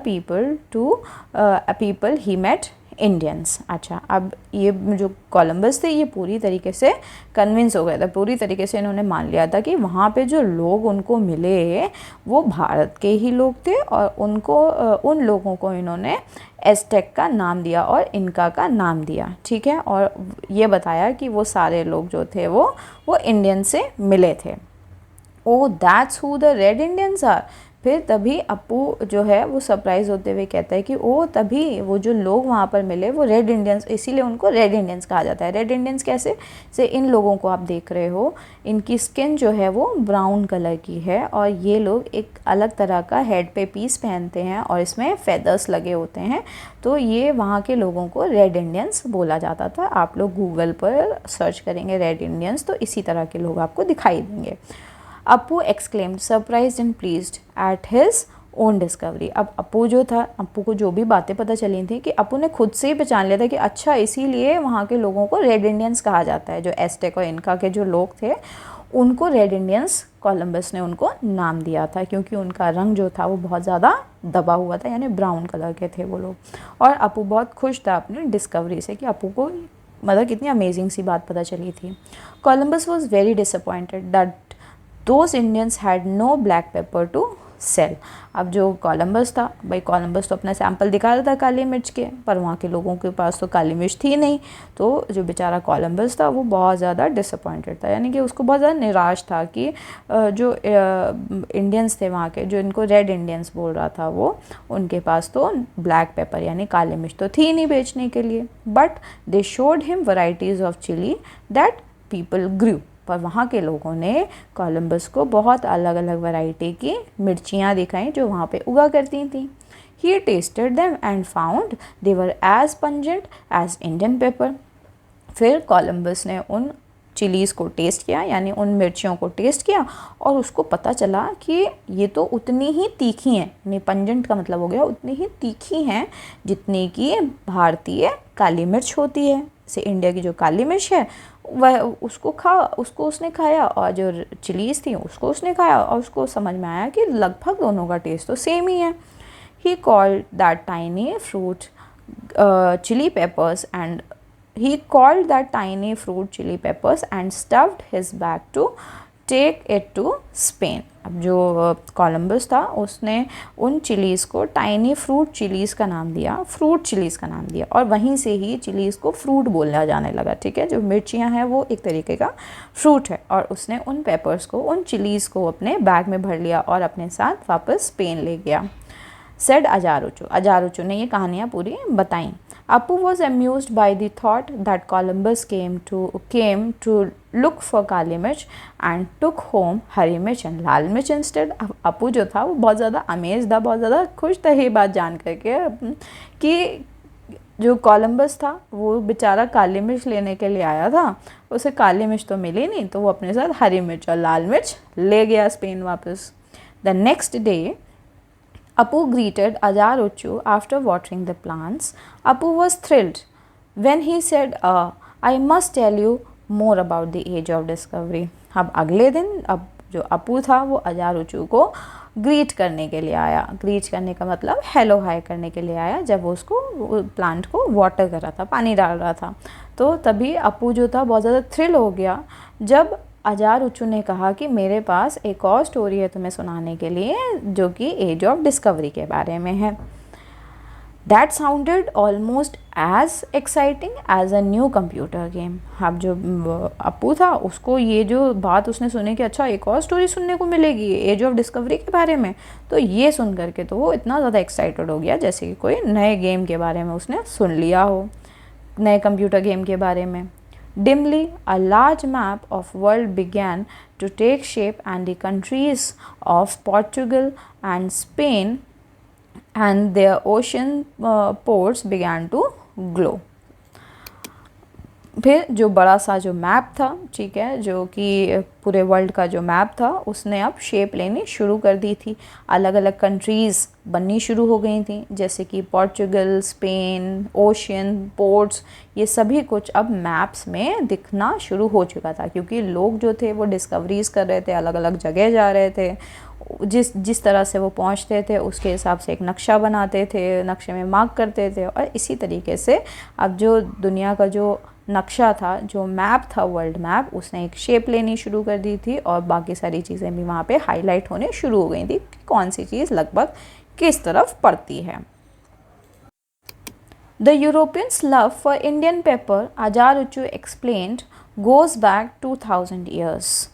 people he met Indians. अच्छा, अब ये जो कोलंबस थे ये पूरी तरीके से कन्विंस हो गया था, पूरी तरीके से इन्होंने मान लिया था कि वहाँ पे जो लोग उनको मिले वो भारत के ही लोग थे, और उनको उन लोगों को इन्होंने एज़टेक का नाम दिया और इनका का नाम दिया, ठीक है। और ये बताया कि वो सारे लोग जो थे वो इंडियन से मिले थे। Oh that's who the red Indians are. फिर तभी अप्पू जो है वो सरप्राइज होते हुए कहता है कि ओ तभी वो जो लोग वहाँ पर मिले वो रेड इंडियंस, इसीलिए उनको रेड इंडियंस कहा जाता है। रेड इंडियंस कैसे से इन लोगों को आप देख रहे हो, इनकी स्किन जो है वो ब्राउन कलर की है, और ये लोग एक अलग तरह का हेड पे पीस पहनते हैं और इसमें फेदर्स लगे होते हैं, तो ये वहाँ के लोगों को रेड इंडियंस बोला जाता था। आप लोग गूगल पर सर्च करेंगे रेड इंडियंस तो इसी तरह के लोग आपको दिखाई देंगे। Appu exclaimed surprised and pleased at his own discovery. अब अप्पू जो था, अप्पू को जो भी बातें पता चली थी कि अप्पू ने खुद से ही पहचान लिया था कि अच्छा इसीलिए वहाँ के लोगों को रेड इंडियंस कहा जाता है। जो एज़टेक और इनका के जो लोग थे उनको रेड इंडियंस कोलंबस ने उनको नाम दिया था, क्योंकि उनका रंग जो था वो बहुत ज़्यादा दबा हुआ था, यानी ब्राउन कलर के थे वो लोग। और अप्पू बहुत खुश था अपनी डिस्कवरी से कि अप्पू को मतलब कितनी अमेजिंग सी बात पता चली थी। Columbus was very disappointed that those Indians had no black pepper to sell. अब जो कोलंबस था, भाई कोलंबस तो अपना सैंपल दिखा रहा था काली मिर्च के, पर वहाँ के लोगों के पास तो काली मिर्च थी नहीं। तो जो बेचारा कोलंबस था वो बहुत ज़्यादा डिसअपॉइंटेड था, यानी कि उसको बहुत ज़्यादा निराश था कि जो इंडियंस थे वहाँ के, जो इनको रेड इंडियंस बोल रहा था वो, उनके पास तो ब्लैक पेपर यानी काली मिर्च तो थी नहीं बेचने के लिए। But they showed him varieties of chilli that people grew. पर वहाँ के लोगों ने कोलंबस को बहुत अलग अलग वैरायटी की मिर्चियाँ दिखाई जो वहाँ पे उगा करती थी। He tested them and found they were as pungent as Indian pepper. फिर कोलंबस ने उन चिलीज़ को टेस्ट किया, यानी उन मिर्चियों को टेस्ट किया, और उसको पता चला कि ये तो उतनी ही तीखी हैं, यानी पंजेंट का मतलब हो गया उतनी ही तीखी हैं जितनी कि भारतीय काली मिर्च होती है। जैसे इंडिया की जो काली मिर्च है वह उसको उसने खाया, और जो चिलीज़ थी उसको उसने खाया, और उसको समझ में आया कि लगभग दोनों का टेस्ट तो सेम ही है। He called that tiny fruit chili peppers and he called that tiny fruit chili peppers and stuffed his bag to take it to Spain। अब जो कोलंबस था उसने उन चिलीज़ को टाइनी फ्रूट चिलीज़ का नाम दिया, फ्रूट चिलीज़ का नाम दिया, और वहीं से ही चिलीज़ को फ्रूट बोलना जाने लगा। ठीक है, जो मिर्चियाँ हैं वो एक तरीके का फ्रूट है, और उसने उन पेपर्स को, उन चिलीज़ को अपने बैग में भर लिया और अपने साथ वापस स्पेन ले गया। सेड अजारुचो, अजारुचो ने ये कहानियाँ पूरी बताईं। Apu was amused by the thought that Columbus came to look for काली मिर्च and took home हरी मिर्च and लाल मिर्च instead। अपू जो था वो बहुत ज़्यादा अमेज था, बहुत ज़्यादा खुश था ये बात जान करके कि जो कोलंबस था वो बेचारा काली मिर्च लेने के लिए आया था, उसे काली मिर्च तो मिली नहीं, तो वो अपने साथ हरी मिर्च और लाल मिर्च ले गया स्पेन वापस। The next day Apu greeted Ajaruchu after watering the plants. Apu was thrilled when he said, I must tell you more about the age of discovery। अब अगले दिन अब जो अपू था वो अजारुचू को ग्रीट करने के लिए आया। ग्रीट करने का मतलब हेलो हाय करने के लिए आया, जब वो उसको प्लांट को वाटर कर रहा था, पानी डाल रहा था। तो तभी अपू जो था बहुत ज़्यादा थ्रिल हो गया जब अजारुचू ने कहा कि मेरे पास एक और स्टोरी है तुम्हें सुनाने के लिए, जो कि एज ऑफ डिस्कवरी के बारे में है। That sounded almost as exciting as a new computer game. अब जो अपू था उसको ये जो बात उसने सुनी कि अच्छा एक और स्टोरी सुनने को मिलेगी एज ऑफ डिस्कवरी के बारे में, तो ये सुन करके तो वो इतना ज़्यादा एक्साइटेड हो गया जैसे कि कोई नए गेम के बारे में उसने सुन लिया हो, नए कंप्यूटर गेम के बारे में। Dimly, a large map of world began to take shape and the countries of Portugal and Spain and their ocean ports began to glow। फिर जो बड़ा सा जो मैप था, ठीक है, जो कि पूरे वर्ल्ड का जो मैप था उसने अब शेप लेनी शुरू कर दी थी। अलग अलग कंट्रीज़ बननी शुरू हो गई थी, जैसे कि पोर्चुगल, स्पेन, ओशियन, पोर्ट्स, ये सभी कुछ अब मैप्स में दिखना शुरू हो चुका था, क्योंकि लोग जो थे वो डिस्कवरीज़ कर रहे थे, अलग अलग जगह जा रहे थे, जिस जिस तरह से वो पहुंचते थे उसके हिसाब से एक नक्शा बनाते थे, नक्शे में मार्क करते थे, और इसी तरीके से अब जो दुनिया का जो नक्शा था, जो मैप था, वर्ल्ड मैप, उसने एक शेप लेनी शुरू कर दी थी और बाकी सारी चीज़ें भी वहाँ पे हाईलाइट होने शुरू हो गई थी कि कौन सी चीज़ लगभग किस तरफ पड़ती है। The Europeans' love for Indian pepper, Ajaruchu explained, goes back 2000 years.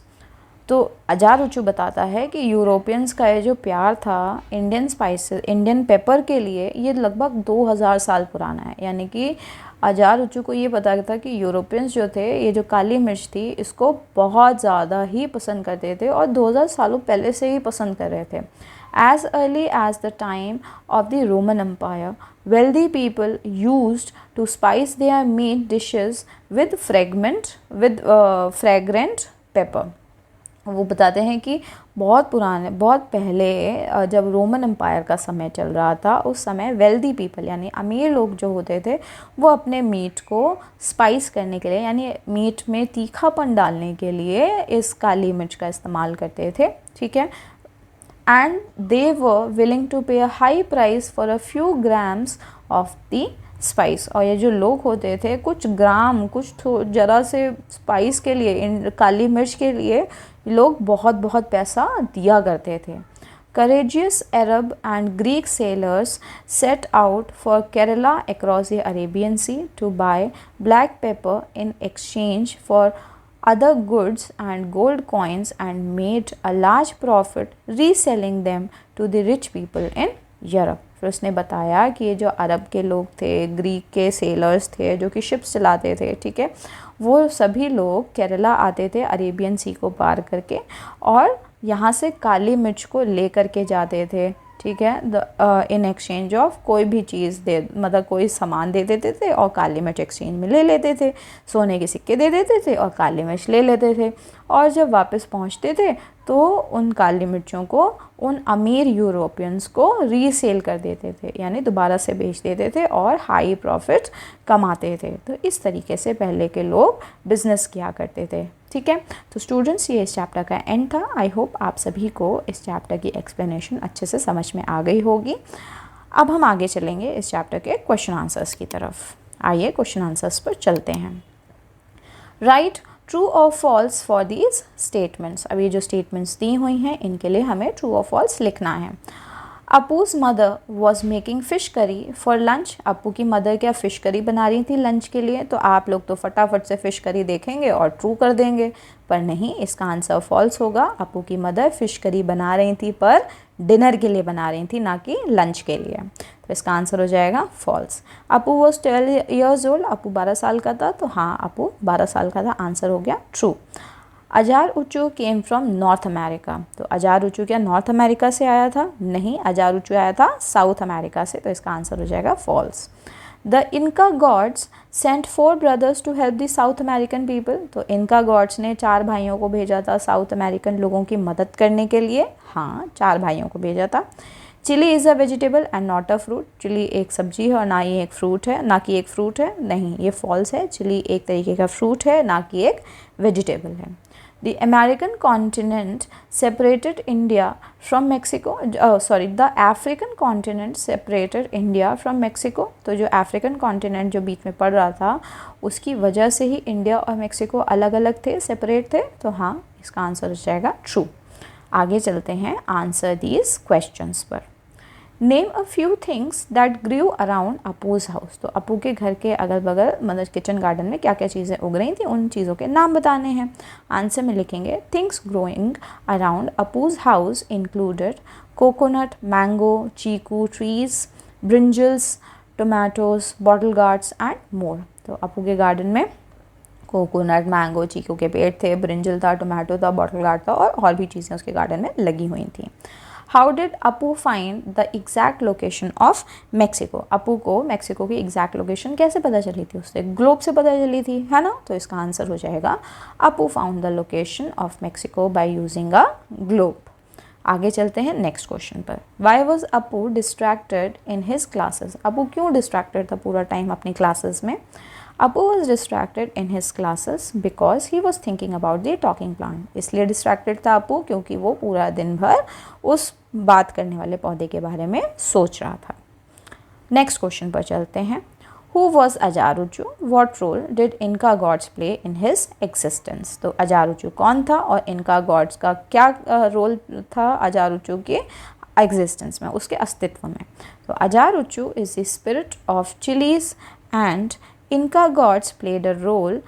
तो अजारुचू बताता है कि यूरोपियंस का ये जो प्यार था इंडियन स्पाइसेस, इंडियन पेपर के लिए, ये लगभग 2000 साल पुराना है। यानी कि अजारुचू को ये पता था कि यूरोपियंस जो थे, ये जो काली मिर्च थी, इसको बहुत ज़्यादा ही पसंद करते थे और 2000 सालों पहले से ही पसंद कर रहे थे। As early as the time of the Roman Empire, wealthy people used to spice their meat dishes with fragrant pepper. वो बताते हैं कि बहुत पहले जब रोमन एम्पायर का समय चल रहा था, उस समय वेल्दी पीपल यानी अमीर लोग जो होते थे, वो अपने मीट को स्पाइस करने के लिए, यानी मीट में तीखापन डालने के लिए इस काली मिर्च का इस्तेमाल करते थे। ठीक है, and they were willing to pay a high price for a few grams of the spice. और ये जो लोग होते थे, कुछ ग्राम, कुछ ज़रा से स्पाइस के लिए, इन काली मिर्च के लिए लोग बहुत बहुत पैसा दिया करते थे। Courageous Arab and Greek sailors set out for Kerala across the Arabian Sea to buy black pepper in exchange for other goods and gold coins, and made a large profit reselling them to the rich people in Europe. फिर उसने बताया कि ये जो अरब के लोग थे, Greek के सेलर्स थे जो कि शिप्स चलाते थे, ठीक है, वो सभी लोग केरला आते थे अरेबियन सी को पार करके और यहाँ से काली मिर्च को ले करके जाते थे। ठीक है, इन एक्सचेंज ऑफ कोई भी चीज़ दे, मतलब कोई सामान दे देते थे और काली मिर्च एक्सचेंज में ले लेते थे, सोने के सिक्के दे देते थे और काली मिर्च ले लेते थे। और जब वापस पहुंचते थे तो उन काली मिर्चों को उन अमीर यूरोपियंस को रीसेल कर देते थे, यानी दोबारा से बेच देते थे और हाई प्रॉफिट कमाते थे। तो इस तरीके से पहले के लोग बिज़नेस किया करते थे। ठीक है, तो स्टूडेंट्स ये इस चैप्टर का एंड था। आई होप आप सभी को इस चैप्टर की एक्सप्लेनेशन अच्छे से समझ में आ गई होगी। अब हम आगे चलेंगे इस चैप्टर के क्वेश्चन आंसर्स की तरफ। आइए क्वेश्चन आंसर्स पर चलते हैं। राइट ट्रू और फॉल्स फॉर दीज स्टेटमेंट्स। अब ये जो स्टेटमेंट्स दी हुई हैं इनके लिए हमें ट्रू और फॉल्स लिखना है। Appu's mother was making fish curry for lunch. Appu की मदर क्या फ़िश करी बना रही थी लंच के लिए? तो आप लोग तो फटाफट से फ़िश करी देखेंगे और ट्रू कर देंगे, पर नहीं, इसका आंसर फॉल्स होगा। अप्पू की मदर फ़िश करी बना रही थी पर डिनर के लिए बना रही थी, ना कि लंच के लिए। तो इसका आंसर हो जाएगा false. Appu was 12 years old। Appu 12 साल का था, तो हाँ, अप्पू 12 साल का था, आंसर हो गया true. Ajaruchu came from North America. तो अजारुचू क्या नॉर्थ अमेरिका से आया था? नहीं, अजारुचू आया था साउथ अमेरिका से, तो इसका आंसर हो जाएगा false. The Inca gods sent 4 brothers to help the south American people. तो इनका गॉड्स ने 4 भाइयों को भेजा था साउथ अमेरिकन लोगों की मदद करने के लिए। हाँ, 4 भाइयों को भेजा था। Chilli is a vegetable and not a fruit. Chilli एक सब्जी है और ना ही एक फ्रूट है, ना कि एक फ्रूट है। नहीं, ये फॉल्स है। चिली एक तरीके का फ्रूट है, ना कि एक वेजिटेबल है। The American continent separated India from Mexico. The African continent separated India from Mexico. तो जो अफ्रीकन कॉन्टिनेंट जो बीच में पड़ रहा था, उसकी वजह से ही इंडिया और मेक्सिको अलग अलग थे, सेपरेट थे। तो हाँ, इसका आंसर हो जाएगा ट्रू। आगे चलते हैं आंसर दीज क्वेश्चंस पर। Name a few things that grew around Appu's house. तो अप्पू के घर के अगल बगल, मतलब किचन गार्डन में क्या क्या चीज़ें उग रही थी, उन चीज़ों के नाम बताने हैं। आंसर में लिखेंगे things growing around Appu's house included coconut, mango, chikoo trees, brinjals, tomatoes, bottle gourds and more. तो अप्पू के गार्डन में कोकोनट, मैंगो, चीकू के पेड़ थे, ब्रिंजल था, टोमेटो था, बॉटल गार्ड था और भी चीज़ें उसके गार्डन में लगी हुई थी। How did Appu find the exact location of Mexico. Appu को मेक्सिको की एग्जैक्ट लोकेशन कैसे पता चली थी? उससे ग्लोब से पता चली थी, है ना? तो इसका आंसर हो जाएगा Appu found the location of Mexico by using a globe. आगे चलते हैं नेक्स्ट क्वेश्चन पर। Why was Appu distracted in his classes. Appu क्यों डिस्ट्रैक्टेड था पूरा टाइम अपनी क्लासेस में? Appu was distracted in his classes because he was thinking about the talking plant. इसलिए डिस्ट्रैक्टेड था अपू क्योंकि वो पूरा दिन भर उस बात करने वाले पौधे के बारे में सोच रहा था। नेक्स्ट क्वेश्चन पर चलते हैं। Who was Ajaruchu? What role did Inca gods play in his existence? तो अजारुचू कौन था और इनका गॉड्स का क्या रोल था अजारुचू के एग्जिस्टेंस में, उसके अस्तित्व में। तो Ajaruchu is the spirit of chillies and Inca gods played a role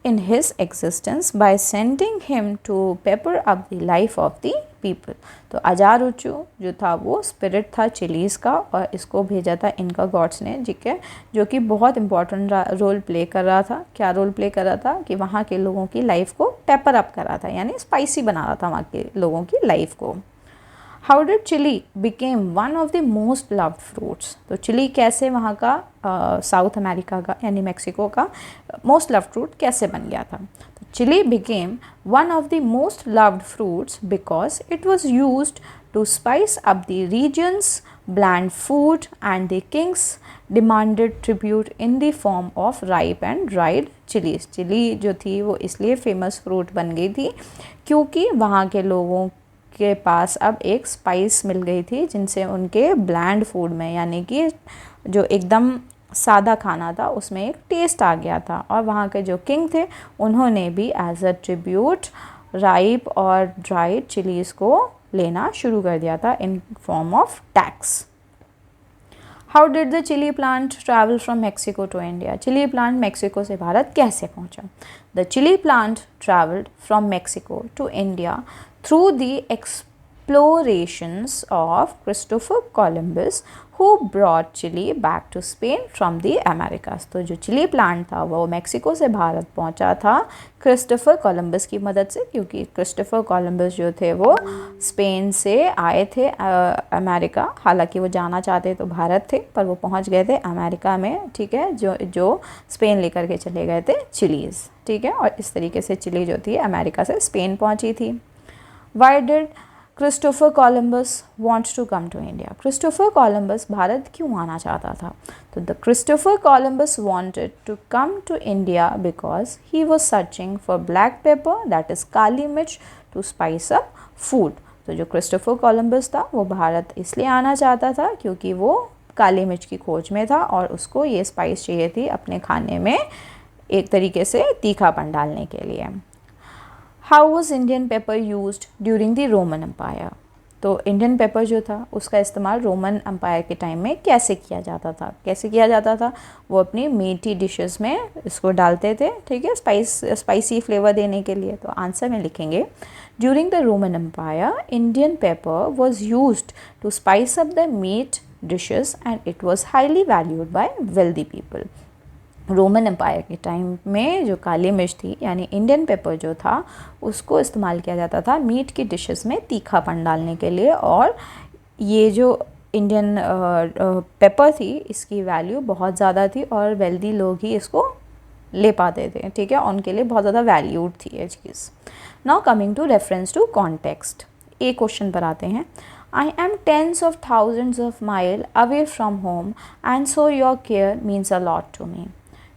in his existence by sending him to pepper up the life of the people। तो अजारुचू जो था वो स्पिरिट था चिलीज़ का और इसको भेजा था इनका गॉड्स ने, ठीक है, जो कि बहुत इंपॉर्टेंट रोल प्ले कर रहा था। क्या रोल प्ले कर रहा था कि वहाँ के लोगों की लाइफ को पेपर अप कर रहा था, यानी स्पाइसी बना रहा था वहाँ के लोगों की लाइफ को। How did chilli became one of the most loved fruits? तो चिली कैसे वहाँ का साउथ अमेरिका का यानी मेक्सिको का मोस्ट लव्ड फ्रूट कैसे बन गया था? तो chilli became one of the most loved fruits because it was used to spice up the regions bland food and the kings demanded tribute in the form of ripe and dried chilies। Chilli जो थी वो इसलिए famous fruit बन गई थी क्योंकि वहाँ के लोगों के पास अब एक स्पाइस मिल गई थी जिनसे उनके ब्लैंड फूड में यानी कि जो एकदम सादा खाना था उसमें एक टेस्ट आ गया था। और वहाँ के जो किंग थे उन्होंने भी एज अ ट्रिब्यूट राइप और ड्राइड चिलीज़ को लेना शुरू कर दिया था in form of tax. How did the chilli plant travel from Mexico to India? Chilli plant Mexico से भारत कैसे पहुंचा? The chilli plant travelled from Mexico to India through the explorations of Christopher Columbus who brought Chile back to Spain from the Americas। तो जो chilli plant था वो Mexico से भारत पहुंचा था क्रिस्टोफर कोलंबस की मदद से, क्योंकि क्रिस्टोफर कोलंबस जो थे वो स्पेन से आए थे अमेरिका। हालांकि वो जाना चाहते तो भारत थे पर वो पहुंच गए थे अमेरिका में, ठीक है, जो स्पेन लेकर के चले गए थे चिलीज़, ठीक है। और इस तरीके से चिली जो थी अमेरिका से स्पेन पहुंची थी। Why did Christopher Columbus want to come to India? Christopher Columbus Bharat क्यों आना चाहता था? तो the Christopher Columbus wanted to come to India because he was searching for black pepper, that is काली मिर्च, to spice up food। तो जो Christopher Columbus था वो भारत इसलिए आना चाहता था क्योंकि वो काली मिर्च की खोज में था और उसको ये स्पाइस चाहिए थी अपने खाने में एक तरीके से तीखापन डालने के लिए। How was Indian pepper used during the Roman empire? तो इंडियन पेपर जो था उसका इस्तेमाल रोमन एम्पायर के टाइम में कैसे किया जाता था? कैसे किया जाता था? वो अपनी मीठी डिशेस में इसको डालते थे, ठीक है, स्पाइसी फ्लेवर देने के लिए। तो आंसर में लिखेंगे during the Roman empire Indian pepper was used to spice up the meat dishes and it was highly valued by wealthy people. Roman empire के टाइम में जो काली मिर्च थी यानी इंडियन पेपर जो था उसको इस्तेमाल किया जाता था मीट की डिशेस में तीखापन डालने के लिए, और ये जो इंडियन पेपर थी इसकी वैल्यू बहुत ज़्यादा थी और वेल्दी लोग ही इसको ले पाते थे, ठीक है, उनके लिए बहुत ज़्यादा वैल्यूड थी ये चीज़। Now coming to reference to context, एक क्वेश्चन पर आते हैं। I am tens of thousands of miles away from home and so your care means a lot to me।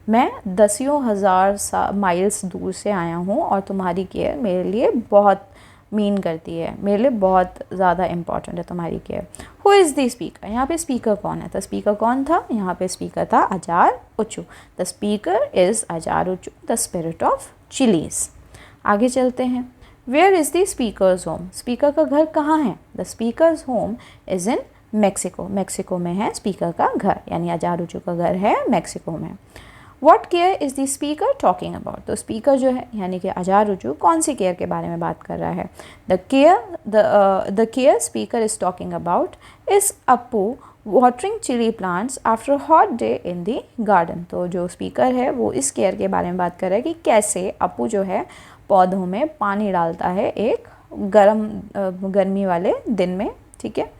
मैं दसियों हज़ार माइल्स दूर से आया हूँ और तुम्हारी केयर मेरे लिए बहुत मीन करती है, मेरे लिए बहुत ज़्यादा इम्पॉर्टेंट है तुम्हारी care. Who is the speaker? यहाँ पे स्पीकर कौन है? तो स्पीकर कौन था? यहाँ पे स्पीकर था Ajaruchu. The speaker is Ajaruchu, the spirit of chillies. आगे चलते हैं। Where is the speaker's home? Speaker का घर कहाँ है? The speaker's home is in Mexico. Mexico में है स्पीकर का घर, यानी अजारुचू का घर है मेक्सिको में। What care is the speaker talking about? तो स्पीकर जो है यानी कि अजारुचू कौन सी केयर के बारे में बात कर रहा है? The care speaker is talking about is Appu watering chilli plants after hot day in the garden. तो जो स्पीकर है वो इस केयर के बारे में बात कर रहा है कि कैसे अपू जो है पौधों में पानी डालता है एक गर्मी वाले दिन में, ठीक है।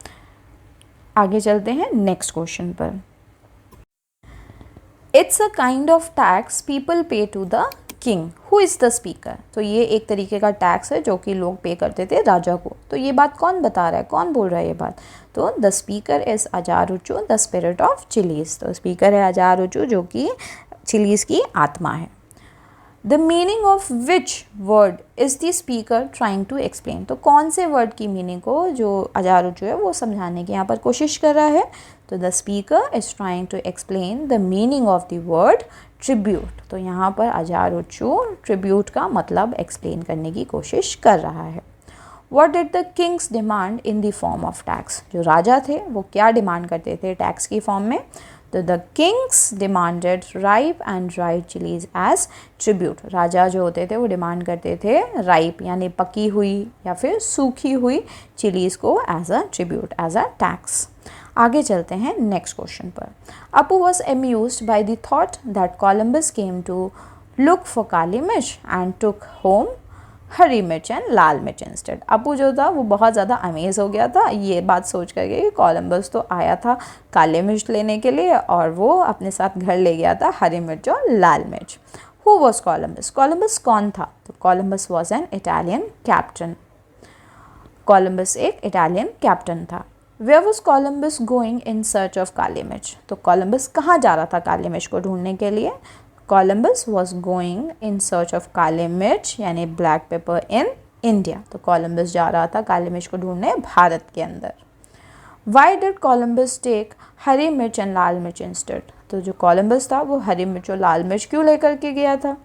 आगे चलते हैं नेक्स्ट क्वेश्चन पर। It's a kind of tax people pay to the king, who is the speaker? तो ये एक तरीके का टैक्स है जो कि लोग पे करते थे राजा को। तो ये बात कौन बता रहा है, कौन बोल रहा है ये बात? तो the speaker is Ajaruchu, the spirit of chillies. तो स्पीकर है अजारुचू जो कि चिलीज़ की आत्मा है। The meaning of which word is the speaker trying to explain, तो कौन से वर्ड की मीनिंग को जो अजारुचो है वो समझाने की यहाँ पर कोशिश कर रहा है। तो the speaker is trying to explain the meaning of the word tribute, तो यहाँ पर अजारुचो ट्रिब्यूट का मतलब एक्सप्लेन करने की कोशिश कर रहा है। What did the kings demand in the form of tax, जो राजा थे वो क्या डिमांड करते थे टैक्स की फॉर्म में। तो the kings demanded ripe and dried chillies as tribute, राजा जो होते थे वो डिमांड करते थे राइप यानी पकी हुई या फिर सूखी हुई चिलीज़ को as a tribute, as a tax. आगे चलते हैं नेक्स्ट क्वेश्चन पर। Appu was amused by the thought that Columbus came to look for kali mirch and took home हरी मिर्च एंड लाल मिर्च इंस्टेड। अपू जो था वो बहुत ज़्यादा अमेज़ हो गया था ये बात सोच करके कि कोलंबस तो आया था काले मिर्च लेने के लिए और वो अपने साथ घर ले गया था हरी मिर्च और लाल मिर्च। हु वॉज कोलंबस, कोलंबस कौन था। तो Columbus was an Italian captain, Columbus एक इटालियन कैप्टन था। Where was Columbus going in search of kali mirch, तो कोलंबस कहाँ जा रहा था काली मिर्च को ढूंढने के लिए। Columbus was going in search of काले मिर्च यानी ब्लैक पेपर इन इंडिया, तो कोलंबस जा रहा था काली मिर्च को ढूंढने भारत के अंदर। वाई डिड कोलंबस टेक हरी मिर्च एंड लाल मिर्च इंस्टेड, तो जो कोलंबस था वो हरी मिर्च और लाल मिर्च क्यों लेकर के गया था।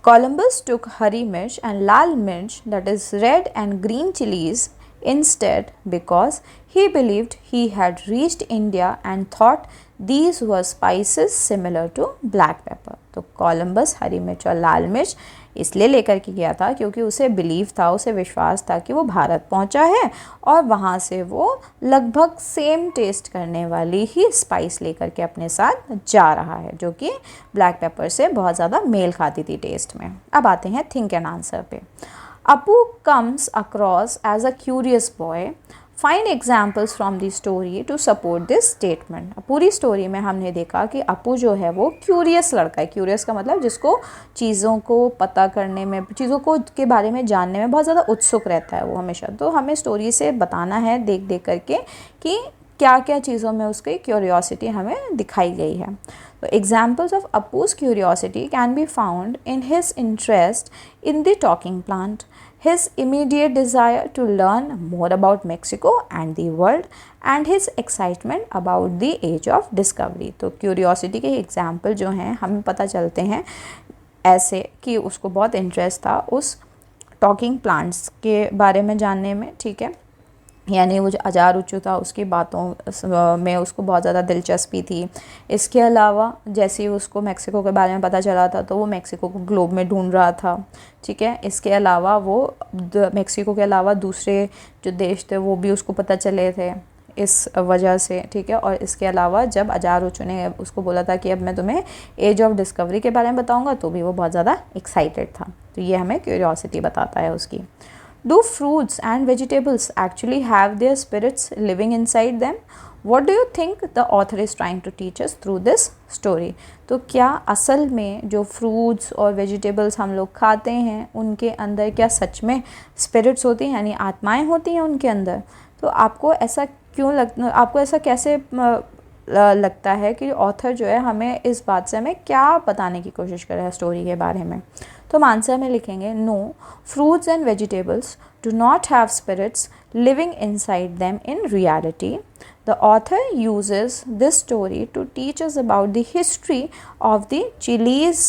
कोलंबस took हरी मिर्च and लाल मिर्च, that is red and green chilies, instead because he believed he had reached India and thought these were spices similar to black pepper। तो कोलंबस हरी मिर्च और लाल मिर्च इसलिए लेकर के गया था क्योंकि उसे बिलीव था, उसे विश्वास था कि वो भारत पहुंचा है और वहाँ से वो लगभग सेम टेस्ट करने वाली ही स्पाइस लेकर के अपने साथ जा रहा है जो कि ब्लैक पेपर से बहुत ज़्यादा मेल खाती थी टेस्ट में। अब आते हैं थिंक एंड आंसर पे। Appu comes across as a curious boy, find examples from the story to support this statement. पूरी स्टोरी में हमने देखा कि अपू जो है वो क्यूरियस लड़का है। क्यूरियस का मतलब जिसको चीज़ों को पता करने में, चीज़ों को के बारे में जानने में बहुत ज़्यादा उत्सुक रहता है वो हमेशा। तो हमें स्टोरी से बताना है देख देख करके कि क्या क्या चीज़ों में उसकी क्यूरियोसिटी हमें दिखाई गई है। तो examples of Appu's curiosity can be found in his interest in the talking plant, his immediate desire to learn more about Mexico and the world, and his excitement about the age of discovery। तो curiosity के example जो हैं हमें पता चलते हैं ऐसे कि उसको बहुत इंटरेस्ट था उस टॉकिंग प्लांट्स के बारे में जानने में, ठीक है, यानी वो जो अजारुचो था उसकी बातों में उसको बहुत ज़्यादा दिलचस्पी थी। इसके अलावा जैसे ही उसको मेक्सिको के बारे में पता चला था तो वो मेक्सिको को ग्लोब में ढूंढ रहा था, ठीक है। इसके अलावा वो मेक्सिको के अलावा दूसरे जो देश थे वो भी उसको पता चले थे इस वजह से, ठीक है। और इसके अलावा जब अजारुचो ने उसको बोला था कि अब मैं तुम्हें एज ऑफ डिस्कवरी के बारे में बताऊँगा तो भी वो बहुत ज़्यादा एक्साइटेड था। तो ये हमें क्यूरियोसिटी बताता है उसकी। Do fruits and vegetables actually have their spirits living inside them? What do you think the author is trying to teach us through this story? तो क्या असल में जो फ्रूट्स और वेजिटेबल्स हम लोग खाते हैं उनके अंदर क्या सच में स्पिरिट्स होती हैं यानी आत्माएं होती हैं उनके अंदर। तो आपको ऐसा क्यों आपको ऐसा कैसे लगता है कि ऑथर जो है हमें इस बात से हमें क्या बताने की कोशिश कर रहा है स्टोरी के बारे में। तो हम आंसर में लिखेंगे no, fruits and vegetables do not have spirits living inside them in reality. The author uses this story to teach us about the history of the Chile's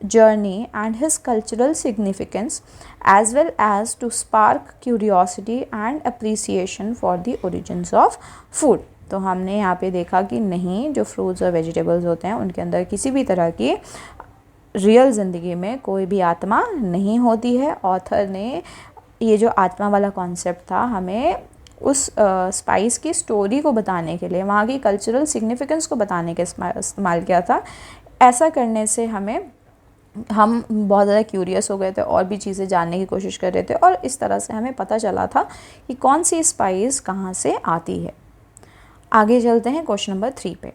journey and his cultural significance, as well as to spark curiosity and appreciation for the origins of food। तो हमने यहाँ पे देखा कि नहीं, जो fruits और vegetables होते हैं उनके अंदर किसी भी तरह की रियल ज़िंदगी में कोई भी आत्मा नहीं होती है। ऑथर ने ये जो आत्मा वाला कॉन्सेप्ट था हमें उस स्पाइस की स्टोरी को बताने के लिए, वहाँ की कल्चरल सिग्निफिकेंस को बताने के इस्तेमाल किया था। ऐसा करने से हम बहुत ज़्यादा क्यूरियस हो गए थे और भी चीज़ें जानने की कोशिश कर रहे थे और इस तरह से हमें पता चला था कि कौन सी स्पाइस कहाँ से आती है। आगे चलते हैं क्वेश्चन नंबर 3 पे।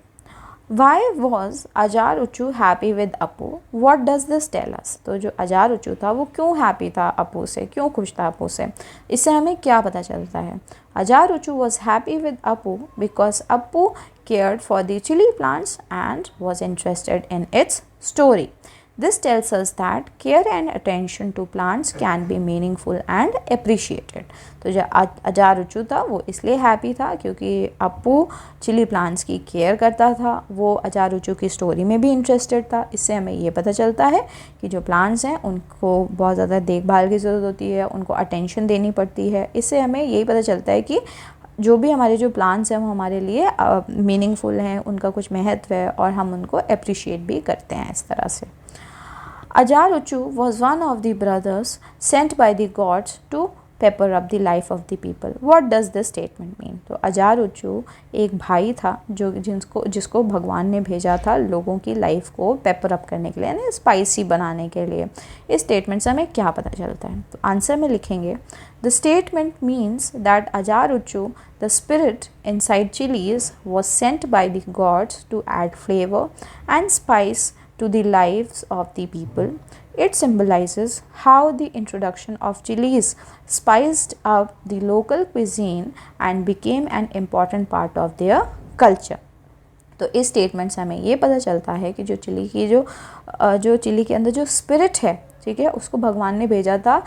Why was Ajaruchu happy with Appu, what does this tell us. तो जो अजार उच्चू था वो क्यों हैप्पी था अपू से, क्यों खुश था अपू से, इससे हमें क्या पता चलता है। Ajaruchu was happy with Appu because Appu cared for the chili plants and was interested in its story. This tells us that care and attention to plants can be meaningful and appreciated. तो जो अजार उच्चू था वो इसलिए happy था क्योंकि Appu chilli plants की care करता था, वो अजार उच्चू की स्टोरी में भी इंटरेस्टेड था। इससे हमें ये पता चलता है कि जो प्लांट्स हैं उनको बहुत ज़्यादा देखभाल की ज़रूरत होती है, उनको अटेंशन देनी पड़ती है। इससे हमें यही पता चलता है कि जो भी हमारे जो प्लान्स हैं वो हमारे लिए मीनिंगफुल हैं, उनका कुछ महत्व है और हम उनको अप्रिशिएट भी करते हैं इस तरह से। Ajaruchu was one of the brothers sent by the gods to pepper up the life of the people. What does this statement mean. तो अजार उच्चू एक भाई था जो जिसको भगवान ने भेजा था लोगों की लाइफ को पेपर अप करने के लिए, यानी स्पाइसी बनाने के लिए। इस स्टेटमेंट से हमें क्या पता चलता है। तो आंसर में लिखेंगे the statement means that Ajaruchu the spirit inside chillies was sent by the gods to add flavour and spice to the lives of the people. It symbolizes how the introduction of chilies spiced up the local cuisine and became an important part of their culture. तो इस statement से हमें ये पता चलता है कि जो चिली की जो चिली के अंदर जो स्पिरिट है, ठीक है, उसको भगवान ने भेजा था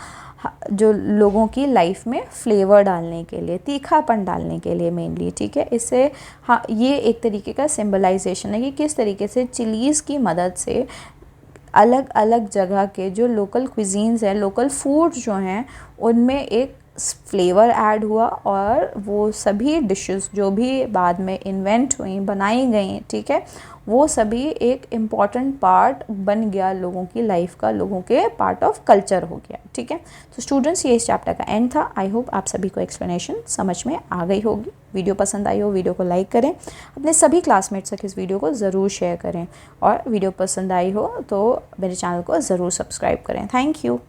जो लोगों की लाइफ में फ्लेवर डालने के लिए, तीखापन डालने के लिए मेनली, ठीक है। इससे हाँ, ये एक तरीके का सिंबलाइजेशन है कि किस तरीके से चिलीज़ की मदद से अलग अलग जगह के जो लोकल क्विजीन्स हैं, लोकल फूड्स जो हैं, उनमें एक फ्लेवर ऐड हुआ और वो सभी डिशेस जो भी बाद में इन्वेंट हुई, बनाई गई, ठीक है, वो सभी एक इम्पॉर्टेंट पार्ट बन गया लोगों की लाइफ का, लोगों के पार्ट ऑफ कल्चर हो गया, ठीक है। तो स्टूडेंट्स, ये इस चैप्टर का एंड था। आई होप आप सभी को एक्सप्लेनेशन समझ में आ गई होगी। वीडियो पसंद आई हो, वीडियो को लाइक करें, अपने सभी क्लासमेट्स तक इस वीडियो को ज़रूर शेयर करें और वीडियो पसंद आई हो तो मेरे चैनल को ज़रूर सब्सक्राइब करें। Thank you.